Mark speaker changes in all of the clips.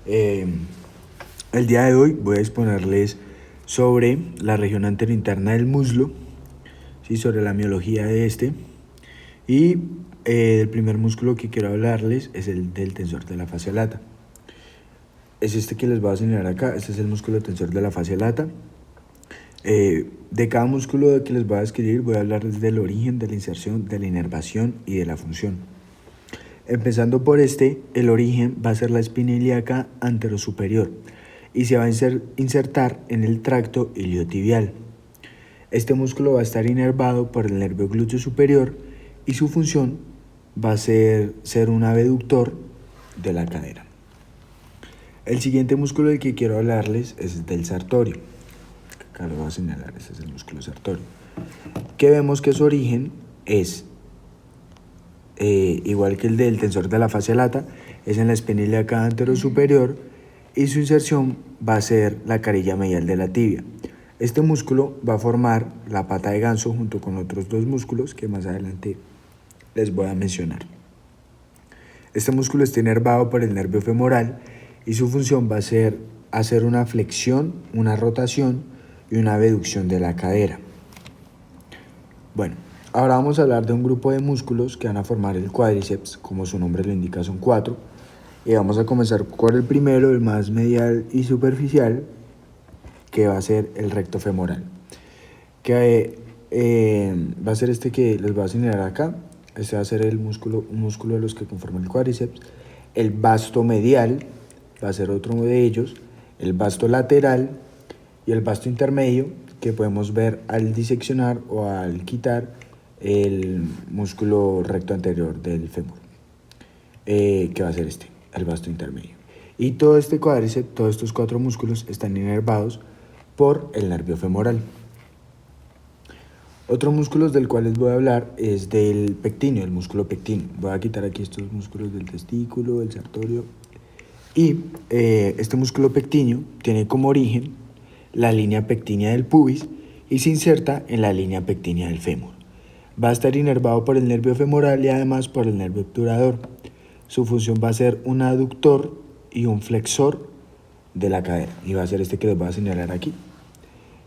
Speaker 1: Eh, el día de hoy voy a exponerles sobre la región anterointerna del muslo, ¿sí? Sobre la miología de este. Y el primer músculo que quiero hablarles es el del tensor de la fascia lata. Es este que les voy a señalar acá. Este es el músculo tensor de la fascia lata. De cada músculo que les voy a describir voy a hablarles del origen, de la inserción, de la inervación y de la función. Empezando por el origen va a ser la espina ilíaca anterosuperior y se va a insertar en el tracto iliotibial. Este músculo va a estar inervado por el nervio glúteo superior y su función va a ser un abductor de la cadera. El siguiente músculo del que quiero hablarles es el del sartorio. Acá lo voy a señalar, este es el músculo sartorio. Que vemos que su origen es igual que el del tensor de la fascia lata, es en la espina ilíaca anterosuperior y su inserción va a ser la carilla medial de la tibia. Este músculo va a formar la pata de ganso junto con otros dos músculos que más adelante les voy a mencionar. Este músculo está inervado por el nervio femoral y su función va a ser hacer una flexión, una rotación y una abducción de la cadera. Bueno, ahora vamos a hablar de un grupo de músculos que van a formar el cuádriceps, como su nombre lo indica, son 4. Y vamos a comenzar por el primero, el más medial y superficial, que va a ser el recto femoral. Que va a ser este que les voy a señalar acá. Este va a ser un músculo de los que conforman el cuádriceps. El vasto medial va a ser otro de ellos. El vasto lateral y el vasto intermedio, que podemos ver al diseccionar o al quitar el músculo recto anterior del fémur, que va a ser el vasto intermedio. Y todo este cuádriceps, todos estos 4 músculos están inervados por el nervio femoral. Otro músculo del cual les voy a hablar es del pectíneo, el músculo pectíneo. Voy a quitar aquí estos músculos del testículo, del sartorio. Y este músculo pectíneo tiene como origen la línea pectínea del pubis y se inserta en la línea pectínea del fémur. Va a estar inervado por el nervio femoral y además por el nervio obturador. Su función va a ser un aductor y un flexor de la cadera. Y va a ser este que les voy a señalar aquí,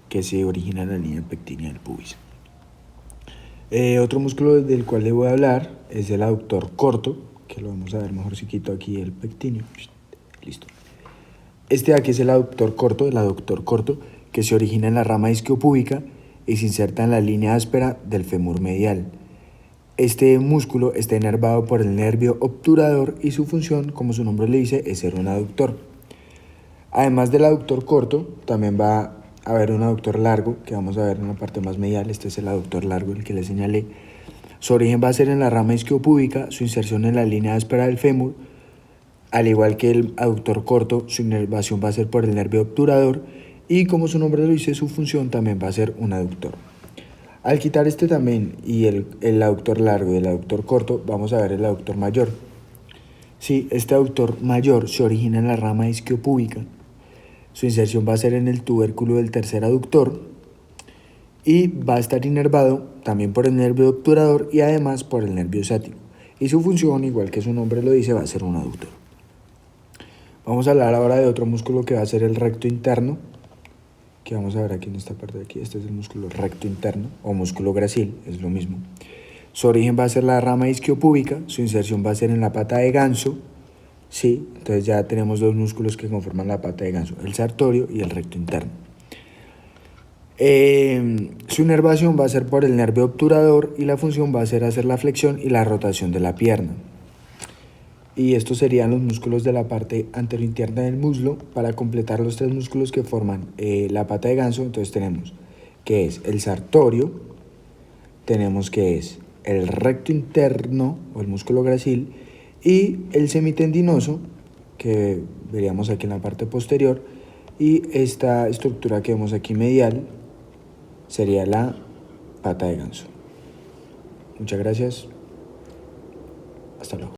Speaker 1: que se origina en la línea pectínea del pubis. Otro músculo del cual les voy a hablar es el aductor corto, que lo vamos a ver mejor si quito aquí el pectíneo. Listo. Este de aquí es el aductor corto, que se origina en la rama isquiopúbica y se inserta en la línea áspera del fémur medial. Este músculo está inervado por el nervio obturador y su función, como su nombre le dice, es ser un aductor. Además del aductor corto, también va a haber un aductor largo, que vamos a ver en la parte más medial. Este es el aductor largo, el que le señalé. Su origen va a ser en la rama isquiopúbica, su inserción en la línea áspera del fémur. Al igual que el aductor corto, su inervación va a ser por el nervio obturador y, como su nombre lo dice, su función también va a ser un aductor. Al quitar este también y el aductor largo y el aductor corto, vamos a ver el aductor mayor. Sí, este aductor mayor se origina en la rama isquiopúbica. Su inserción va a ser en el tubérculo del tercer aductor y va a estar inervado también por el nervio obturador y además por el nervio ciático. Y su función, igual que su nombre lo dice, va a ser un aductor. Vamos a hablar ahora de otro músculo que va a ser el recto interno, que vamos a ver aquí en esta parte de aquí. Este es el músculo recto interno o músculo gracil, es lo mismo. Su origen va a ser la rama isquiopúbica, su inserción va a ser en la pata de ganso. Sí, entonces ya tenemos 2 músculos que conforman la pata de ganso, el sartorio y el recto interno. Su inervación va a ser por el nervio obturador y la función va a ser hacer la flexión y la rotación de la pierna. Y estos serían los músculos de la parte anterointerna del muslo para completar los 3 músculos que forman la pata de ganso. Entonces tenemos que es el sartorio, tenemos que es el recto interno o el músculo gracil y el semitendinoso, que veríamos aquí en la parte posterior, y esta estructura que vemos aquí medial sería la pata de ganso. Muchas gracias. Hasta luego.